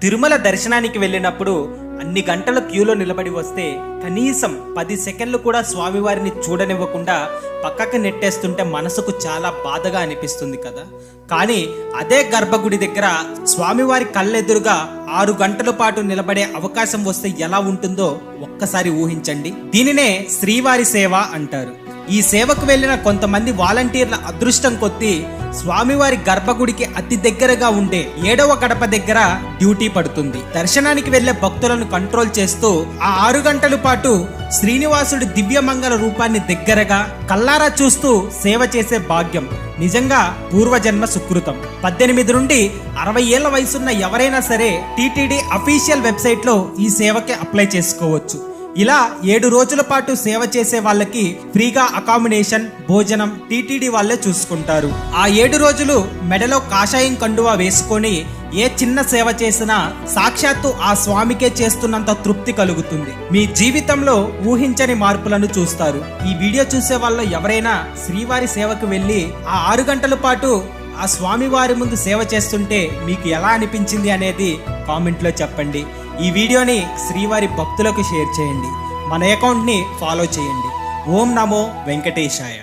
తిరుమల దర్శనానికి వెళ్ళినప్పుడు అన్ని గంటల క్యూలో నిలబడి వస్తే కనీసం 10 సెకండ్లు కూడా స్వామివారిని చూడనివ్వకుండా పక్కకు నెట్టేస్తుంటే మనసుకు చాలా బాధగా అనిపిస్తుంది కదా. కానీ అదే గర్భగుడి దగ్గర స్వామివారి కళ్ళెదురుగా 6 గంటల పాటు నిలబడే అవకాశం వస్తే ఎలా ఉంటుందో ఒక్కసారి ఊహించండి. దీనినే శ్రీవారి సేవ అంటారు. ఈ సేవకు వెళ్లిన కొంతమంది వాలంటీర్ల అదృష్టం కొద్దీ స్వామివారి గర్భగుడికి అతి దగ్గరగా ఉండే 7వ గడప దగ్గర డ్యూటీ పడుతుంది. దర్శనానికి వెళ్లే భక్తులను కంట్రోల్ చేస్తూ ఆ 6 గంటల పాటు శ్రీనివాసుడి దివ్యమంగళ రూపాన్ని దగ్గరగా కల్లారా చూస్తూ సేవ చేసే భాగ్యం నిజంగా పూర్వజన్మ సుకృతం. 18 నుండి 60 ఏళ్ల వయసున్న ఎవరైనా సరే టీటీడీ అఫీషియల్ వెబ్సైట్ లో ఈ సేవకి అప్లై చేసుకోవచ్చు. ఇలా 7 రోజుల పాటు సేవ చేసే వాళ్ళకి ఫ్రీగా అకామిడేషన్, భోజనం టీటీడీ వాళ్ళే చూసుకుంటారు. ఆ 7 రోజులు మెడలో కాషాయం కండువా వేసుకొని ఏ చిన్న సేవ చేసినా సాక్షాత్తు ఆ స్వామికే చేస్తున్నంత తృప్తి కలుగుతుంది. మీ జీవితంలో ఊహించని మార్పులను చూస్తారు. ఈ వీడియో చూసే వాళ్ళు ఎవరైనా శ్రీవారి సేవకు వెళ్ళి ఆ 6 గంటల పాటు ఆ స్వామివారి ముందు సేవ చేస్తుంటే మీకు ఎలా అనిపించింది అనేది కామెంట్లో చెప్పండి. ఈ వీడియోని శ్రీవారి భక్తులకు షేర్ చేయండి. మన అకౌంట్ని ఫాలో చేయండి. ఓం నమో వెంకటేశాయ.